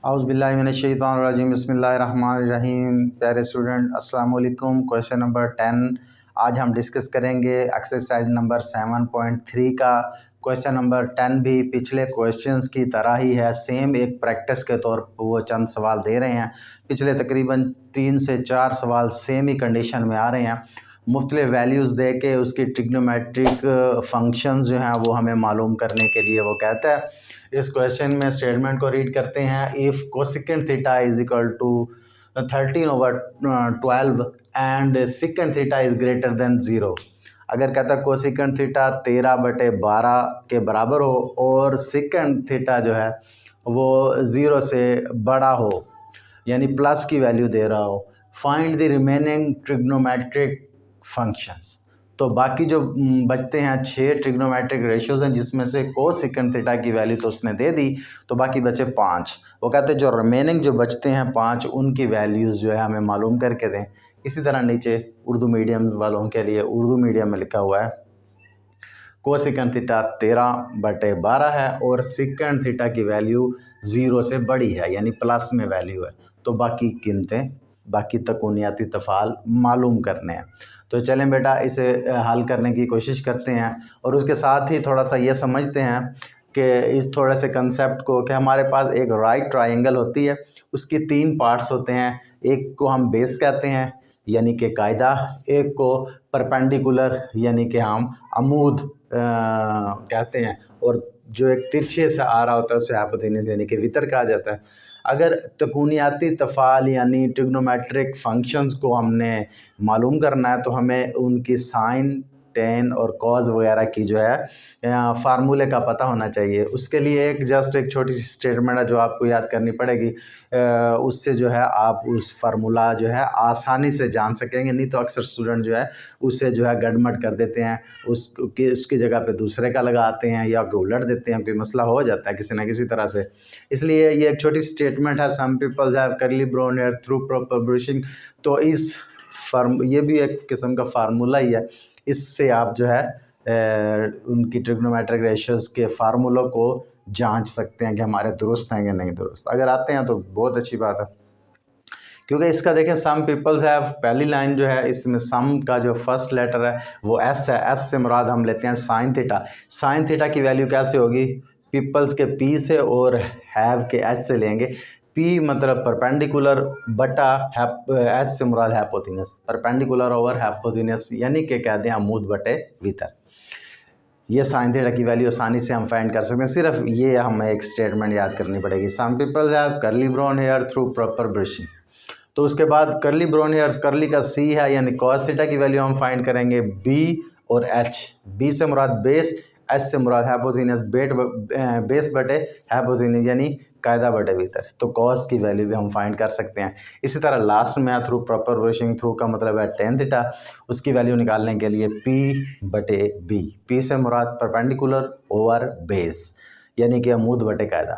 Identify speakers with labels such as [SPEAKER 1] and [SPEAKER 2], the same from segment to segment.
[SPEAKER 1] औज़ुबिल्लाहिमिनश्शैतानिर्रजीम बिस्मिल्लाहिर्रहमानिर्रहीम। प्यारे स्टूडेंट अस्सलाम वालेकुम। क्वेश्चन नंबर 10 आज हम डिस्कस करेंगे एक्सरसाइज नंबर 7.3 का। क्वेश्चन नंबर 10 भी पिछले क्वेश्चंस की तरह ही है, सेम एक प्रैक्टिस के तौर पर वो चंद सवाल दे रहे हैं। पिछले तकरीबन 3 से 4 सवाल सेम ही कंडीशन में आ रहे हैं। मुख्तलिफ वैल्यूज़ दे के उसकी ट्रिग्नोमेट्रिक फंक्शंस जो हैं वो हमें मालूम करने के लिए वो कहता है। इस क्वेश्चन में स्टेटमेंट को रीड करते हैं। If cosecant theta is equal to 13/12 and second theta is greater than 0। अगर कहता है कोसेकेंट थीटा 13/12 के बराबर हो और सेकेंड थीटा जो है वो 0 से बड़ा हो, यानी प्लस की वैल्यू दे रहा हो, find the remaining trigonometric functions. तो बाकी जो बचते हैं 6 ट्रिग्नोमेट्रिक रेशियोज हैं, जिसमें से कोसेकेंट थीटा की वैल्यू तो उसने दे दी, तो बाकी बचे 5। वो कहते हैं जो रिमेनिंग जो बचते हैं 5 उनकी वैल्यूज़ जो है हमें मालूम करके दें। इसी तरह नीचे उर्दू मीडियम वालों के लिए उर्दू मीडियम में लिखा हुआ है कोसेकेंट थीटा 13/12 है और सेकेंड थीटा की वैल्यू 0 से बड़ी है, यानी प्लस में वैल्यू है। तो बाकी कीमतें, बाकी तकूनियाती तफ़ाल मालूम करने हैं। तो चलें बेटा इसे हल करने की कोशिश करते हैं और उसके साथ ही थोड़ा सा ये समझते हैं कि इस थोड़े से कंसेप्ट को कि हमारे पास एक राइट ट्रायंगल होती है, उसकी 3 पार्ट्स होते हैं। एक को हम बेस कहते हैं यानी कि कायदा, एक को परपेंडिकुलर यानी कि हम अमूद कहते हैं, और जो एक तिरछे से आ रहा होता है उसे हाइपोटेन्यूस यानी कि वितर कहा जाता है। अगर तकूनियाती तफ़ाल यानी ट्रिग्नोमेट्रिक फंक्शंस को हमने मालूम करना है तो हमें उनकी साइन, टेन और कॉज वगैरह की जो है फार्मूले का पता होना चाहिए। उसके लिए एक छोटी सी स्टेटमेंट है जो आपको याद करनी पड़ेगी। उससे जो है आप उस फार्मूला जो है आसानी से जान सकेंगे। नहीं तो अक्सर स्टूडेंट जो है उसे जो है गड़बड़ कर देते हैं, उसकी जगह पे दूसरे का लगाते हैं या उलट देते हैं, कोई मसला हो जाता है किसी ना किसी तरह से। इसलिए ये एक छोटी स्टेटमेंट है, some people have curly brown hair through proper brushing. तो इस ये भी एक किस्म का फार्मूला ही है। इससे आप जो है उनकी ट्रिग्नोमेट्रिक रेशियोज़ के फार्मूलों को जांच सकते हैं कि हमारे दुरुस्त हैं या नहीं दुरुस्त। अगर आते हैं तो बहुत अच्छी बात है, क्योंकि इसका देखें सम पीपल्स हैव, पहली लाइन जो है इसमें सम का जो फर्स्ट लेटर है वो एस है। एस से मुराद हम लेते हैं साइन थीटा। साइन थीटा की वैल्यू कैसे होगी? पीपल्स के पी से और हैव के एच से लेंगे। पी मतलब परपेंडिकुलर बटा एच से मुराद हाइपोटेन्यूस, परपेंडिकुलर ओवर हाइपोटेन्यूस यानी कि कह दें अमूद बटे वितर। ये साइन थीटा की वैल्यू आसानी से हम फाइंड कर सकते हैं। सिर्फ ये हमें एक स्टेटमेंट याद करनी पड़ेगी, some peoples have curly brown hair through proper brushing. तो उसके बाद कर्ली ब्राउन हेयर्स, कर्ली का सी है यानी कॉस थीटा की वैल्यू हम फाइंड करेंगे बी और एच। बी से मुराद बेस, एच से मुराद हाइपोटेन्यूस, बेस बटे हाइपोटेन्यूस यानी कायदा बटे भीतर। तो कॉस की वैल्यू भी हम फाइंड कर सकते हैं। इसी तरह लास्ट में थ्रू प्रॉपर ब्रशिंग, थ्रू का मतलब है टेन थीटा, उसकी वैल्यू निकालने के लिए पी बटे बी। पी से मुराद परपेंडिकुलर ओवर बेस यानी कि अमूद बटे कायदा।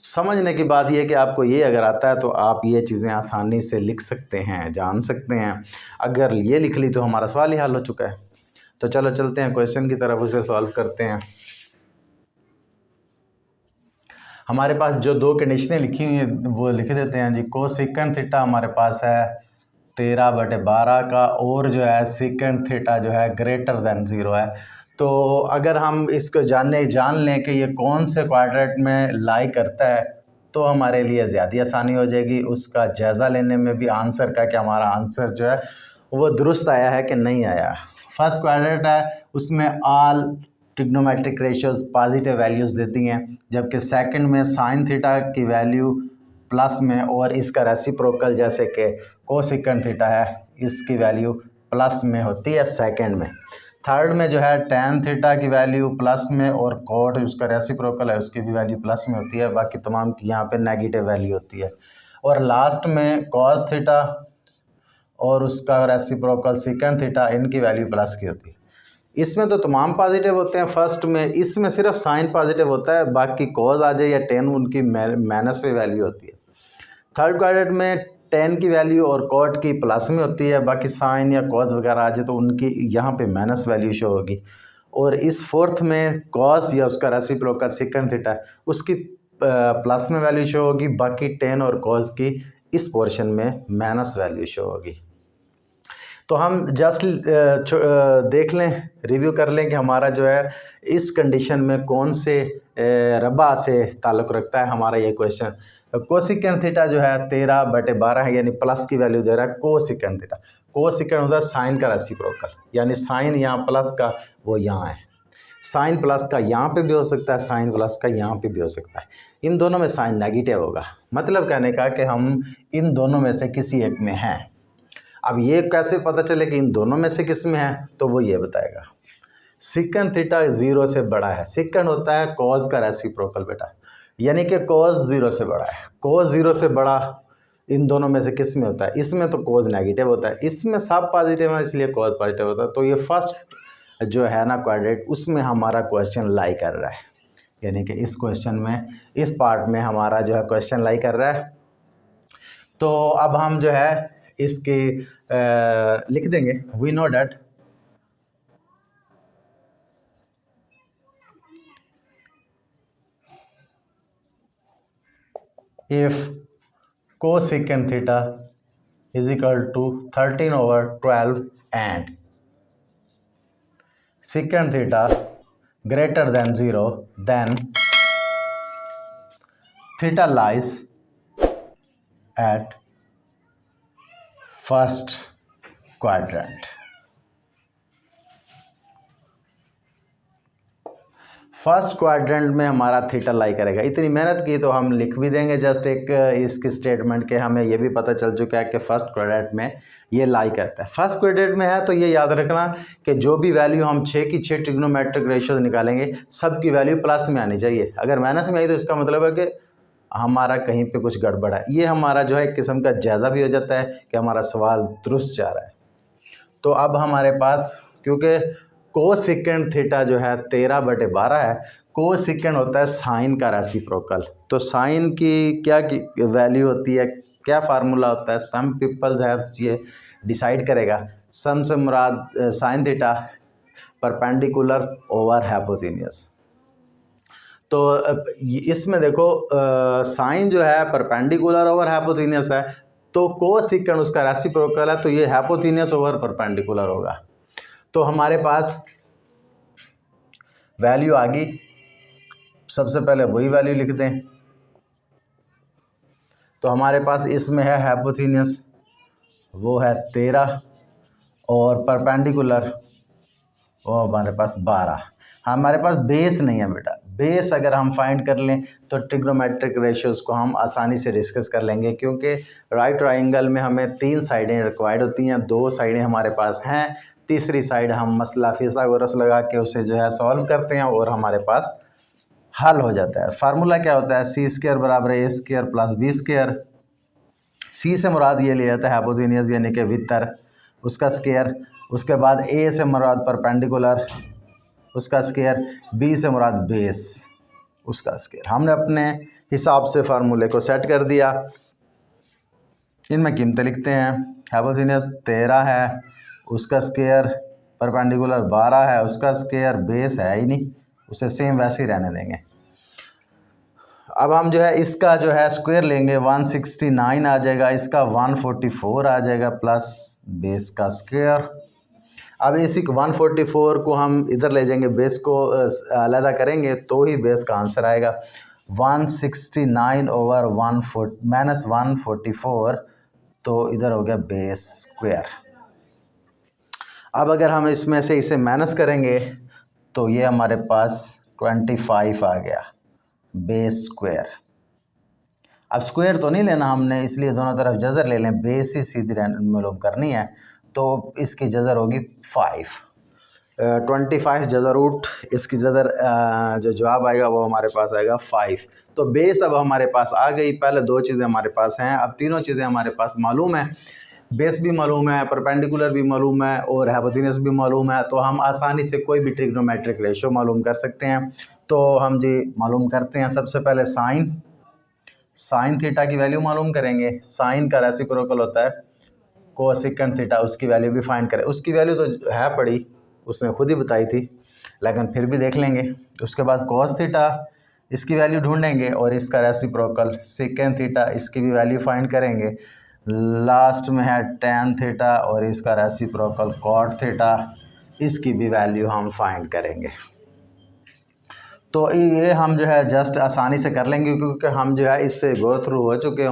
[SPEAKER 1] समझने की बात यह कि आपको ये अगर आता है तो आप ये चीज़ें आसानी से लिख सकते हैं, जान सकते हैं। अगर ये लिख ली तो हमारा सवाल ही हल हो चुका है। तो चलो चलते हैं क्वेश्चन की तरफ, उसे सॉल्व करते हैं। हमारे पास जो 2 कंडीशनें लिखी हुई हैं वो लिख देते हैं जी। कोसेकेंट थीटा हमारे पास है 13/12 का और जो है सेकेंड थीटा जो है ग्रेटर देन 0 है। तो अगर हम इसको जान लें कि ये कौन से क्वाड्रेंट में लाई करता है तो हमारे लिए ज़्यादा आसानी हो जाएगी उसका जायज़ा लेने में भी आंसर का, कि हमारा आंसर जो है वो दुरुस्त आया है कि नहीं आया। फर्स्ट क्वाड्रेंट है उसमें all trigonometric ratios positive values देती हैं, जबकि सेकंड में साइन थीटा की वैल्यू प्लस में और इसका रेसिप्रोकल जैसे कि कोसेकेंट थीटा है इसकी वैल्यू प्लस में होती है सेकंड में। थर्ड में जो है टेन थीटा की वैल्यू प्लस में और कॉट उसका रेसिप्रोकल है उसकी भी वैल्यू प्लस में होती है, बाकी तमाम की यहाँ पे नेगेटिव वैल्यू होती है। और लास्ट में कॉस थीटा और उसका रेसिप्रोकल सेकंड थीटा, इनकी वैल्यू प्लस की होती है। इसमें तो तमाम पॉजिटिव होते हैं फर्स्ट में, इसमें सिर्फ साइन पॉजिटिव होता है, बाकी कॉज आ जाए या टेन उनकी माइनस पे वैल्यू होती है। थर्ड क्वाड्रेंट में टेन की वैल्यू और कॉट की प्लस में होती है, बाकी साइन या कॉज वगैरह आ जाए तो उनकी यहाँ पे माइनस वैल्यू शो होगी। और इस फोर्थ में कॉस या उसका रेसिप्रोकल सेकंड थीटा उसकी प्लस में वैल्यू शो होगी, बाकी टेन और कॉज की इस पोर्शन में माइनस वैल्यू शो होगी। तो हम जस्ट देख लें, रिव्यू कर लें कि हमारा जो है इस कंडीशन में कौन से रबा से ताल्लुक़ रखता है हमारा ये क्वेश्चन। कोसिकेंड थीटा जो है 13/12 है, यानी प्लस की वैल्यू दे रहा है कोसिकेंड थीटा। कोसिकेंड होता है साइन का रेसिप्रोकल, यानी साइन यहाँ प्लस का वो यहाँ है, साइन प्लस का यहाँ पे भी हो सकता है, साइन प्लस का यहाँ पे भी हो सकता है। इन दोनों में साइन नेगेटिव होगा, मतलब कहने का कि हम इन दोनों में से किसी एक में हैं। अब ये कैसे पता चले कि इन दोनों में से किस में है, तो वो ये बताएगा। सिकन थीटा 0 से बड़ा है, सिकन होता है कॉज का रेसिप्रोकल बेटा, यानी कि कॉज 0 से बड़ा है। कॉज 0 से बड़ा इन दोनों में से किस में होता है, इसमें तो कॉज नेगेटिव होता है, इसमें सब पॉजिटिव है इसलिए कॉज पॉजिटिव होता है। तो ये फर्स्ट जो है ना क्वाड्रेंट, उसमें हमारा क्वेश्चन लाई कर रहा है, यानी कि इस क्वेश्चन में इस पार्ट में हमारा जो है क्वेश्चन लाई कर रहा है। तो अब हम जो है इसके लिख देंगे, we know that if cosecant theta is equal to 13/12 and secant theta greater than 0, then theta lies at first quadrant। First quadrant में हमारा थीटा लाई करेगा। इतनी मेहनत की तो हम लिख भी देंगे जस्ट एक इसकी स्टेटमेंट के, हमें ये भी पता चल चुका है कि फर्स्ट क्वाड्रेंट में ये लाई करता है। फर्स्ट क्वाड्रेंट में है तो ये याद रखना कि जो भी वैल्यू हम 6 की 6 ट्रिग्नोमेट्रिक रेशियोज निकालेंगे सब की वैल्यू प्लस में आनी चाहिए। अगर माइनस में आई तो इसका मतलब है कि हमारा कहीं पे कुछ गड़बड़ है। ये हमारा जो है एक किस्म का जायज़ा भी हो जाता है कि हमारा सवाल दुरुस्त जा रहा है। तो अब हमारे पास, क्योंकि कोसिकेंड थीटा जो है 13/12 है, कोसिकेंड होता है साइन का रेसिप्रोकल। तो साइन की क्या वैल्यू होती है, क्या फार्मूला होता है, सम पीपल्स हैव ये डिसाइड करेगा। सम से मुराद sine theta perpendicular over hypotenuse. तो इसमें देखो साइन जो है परपेंडिकुलर ओवर हाइपोटेन्यूस है, तो कोसिकेंड उसका रेसिप्रोकल है, तो ये हाइपोटेन्यूस ओवर परपेंडिकुलर होगा। तो हमारे पास वैल्यू आ गई, सबसे पहले वही वैल्यू लिख दें। तो हमारे पास इसमें है हाइपोटेन्यूस, वो है 13 और परपेंडिकुलर वो हमारे पास 12। हमारे पास बेस नहीं है बेटा, बेस अगर हम फाइंड कर लें तो ट्रिग्नोमेट्रिक रेशियोज़ को हम आसानी से डिस्कस कर लेंगे, क्योंकि राइट ट्राइंगल में हमें 3 साइडें रिक्वायर्ड होती हैं, 2 साइडें हमारे पास हैं, तीसरी साइड हम मसला फिसागोरस लगा के उसे जो है सॉल्व करते हैं और हमारे पास हल हो जाता है। फार्मूला क्या होता है, सी स्क्वायर बराबर ए स्क्वायर प्लस बी स्क्वायर। सी से मुराद ये लिया जाता है हाइपोटेन्यूस यानी कि वितर, उसका स्क्वायर। उसके बाद ए से मुराद परपेंडिकुलर, उसका स्क्वायर। बी से मुराद बेस, उसका स्क्वायर। हमने अपने हिसाब से फार्मूले को सेट कर दिया। इनमें कीमतें लिखते हैं। हाइपोटेन्यूस 13 है, उसका स्क्वायर, परपेंडिकुलर 12 है, उसका स्क्वायर, बेस है ही नहीं, उसे सेम वैसे ही रहने देंगे। अब हम जो है इसका जो है स्क्वायर लेंगे, 169 आ जाएगा, इसका 144 आ जाएगा प्लस बेस का स्क्वायर। अब इसी 144 को हम इधर ले जाएंगे, बेस को अलग करेंगे तो ही बेस का आंसर आएगा। 169 ओवर -144, तो इधर हो गया बेस स्क्वायर। अब अगर हम इसमें से इसे माइनस करेंगे तो ये हमारे पास 25 आ गया बेस स्क्वायर। अब स्क्वायर तो नहीं लेना हमने, इसलिए दोनों तरफ जज़र ले लें, बेस ही सीधी मालूम करनी है, तो इसकी जज़र होगी 5। 25 जज़र रूट, इसकी जज़र जो जवाब आएगा वो हमारे पास आएगा 5। तो बेस अब हमारे पास आ गई। पहले 2 चीज़ें हमारे पास हैं, अब तीनों चीज़ें हमारे पास मालूम है। बेस भी मालूम है, परपेंडिकुलर भी मालूम है और हाइपोटेन्यूस भी मालूम है, तो हम आसानी से कोई भी ट्रिग्नोमेट्रिक रेशियो मालूम कर सकते हैं। तो हम जी मालूम करते हैं। सबसे पहले साइन थीटा की वैल्यू मालूम करेंगे। साइन का रेसिप्रोकल होता है कोसेकेंड थीटा, उसकी वैल्यू भी फाइंड करें। उसकी वैल्यू तो है पड़ी, उसने खुद ही बताई थी, लेकिन फिर भी देख लेंगे। उसके बाद कॉस थीटा इसकी वैल्यू ढूंढेंगे और इसका रेसिप्रोकल सेकेंड थीटा, इसकी भी वैल्यू फाइंड करेंगे। लास्ट में है tan थीटा और इसका रेसिप्रोकल cot थीटा, इसकी भी वैल्यू हम फाइंड करेंगे। तो ये हम जो है जस्ट आसानी से कर लेंगे क्योंकि हम जो है इससे गो थ्रू हो चुके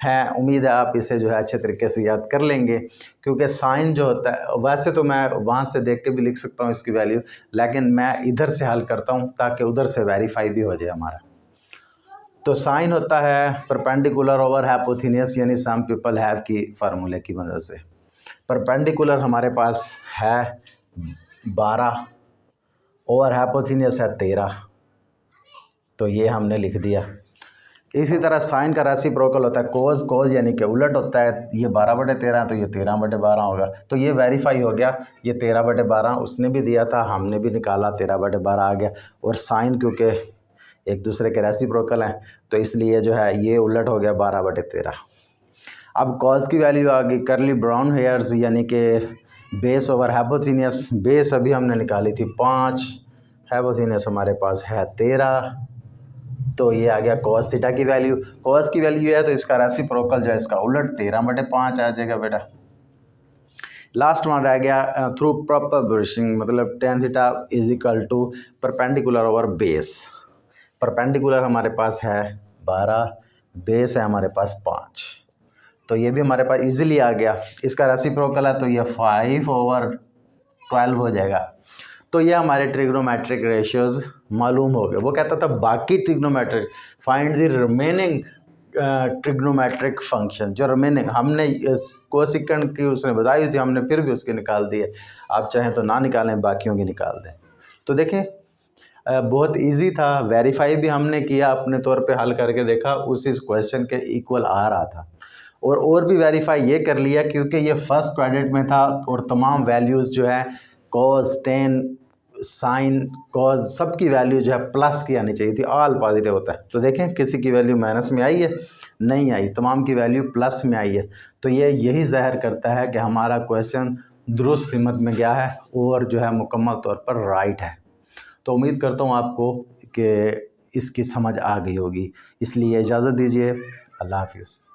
[SPEAKER 1] हैं। उम्मीद है आप इसे जो है अच्छे तरीके से याद कर लेंगे, क्योंकि साइन जो होता है, वैसे तो मैं वहाँ से देख के भी लिख सकता हूँ इसकी वैल्यू, लेकिन मैं इधर से हल करता हूँ ताकि उधर से वेरीफाई भी हो जाए हमारा। तो साइन होता है परपेंडिकुलर ओवर हाइपोथेनियस, यानी सम पीपल हैव की फार्मूले की मदद से। परपेंडिकुलर हमारे पास है 12 और हाइपोथेनियस है 13, तो ये हमने लिख दिया। इसी तरह साइन का रेसिप्रोकल होता है कोस, कोस यानी कि उलट होता है, ये 12/13 तो ये 13/12 होगा। तो ये वेरीफाई हो गया, ये 13/12 उसने भी दिया था, हमने भी निकाला, 13/12 आ गया। और साइन क्योंकि एक दूसरे के रेसिप्रोकल हैं तो इसलिए जो है ये उलट हो गया 12/13। अब कॉस की वैल्यू आ गई करली ब्राउन हेयर्स यानी कि बेस ओवर हाइपोथेनियस। बेस अभी हमने निकाली थी 5, हाइपोथेनियस हमारे पास है 13, तो ये आ गया कॉस थीटा की वैल्यू। कॉस की वैल्यू है तो इसका रेसिप्रोकल जो है इसका उलट 13/5 आ जाएगा बेटा। लास्ट वन रह गया थ्रू प्रॉपर ब्रशिंग, मतलब tan theta is equal to perpendicular over base. Perpendicular हमारे पास है 12, बेस है हमारे पास 5, तो ये भी हमारे पास इजीली आ गया। इसका रेसिप्रोकल है तो ये 5/12 हो जाएगा। तो ये हमारे ट्रिग्नोमेट्रिक रेशियोज मालूम हो गए। वो कहता था बाकी trigonometric find the remaining trigonometric function, जो रिमेनिंग हमने कोसिकेंड की उसने बताई थी, हमने फिर भी उसके निकाल दिए। आप चाहें तो ना निकालें, बाकियों की निकाल दें। तो देखें बहुत इजी था, वेरीफाई भी हमने किया, अपने तौर पे हल करके देखा, उस इस क्वेश्चन के इक्वल आ रहा था। और भी वेरीफाई ये कर लिया क्योंकि ये फर्स्ट क्वाड्रेंट में था और तमाम वैल्यूज़ जो है कॉस, टेन, साइन, कॉज सबकी वैल्यू जो है प्लस की आनी चाहिए थी, ऑल पॉजिटिव होता है। तो देखें किसी की वैल्यू माइनस में आई है, नहीं आई, तमाम की वैल्यू प्लस में आई है। तो ये यही ज़ाहिर करता है कि हमारा क्वेश्चन दुरुस्त सिमत में गया है और जो है मुकम्मल तौर पर राइट है। तो उम्मीद करता हूँ आपको कि इसकी समझ आ गई होगी, इसलिए इजाज़त दीजिए। अल्लाह हाफिज़।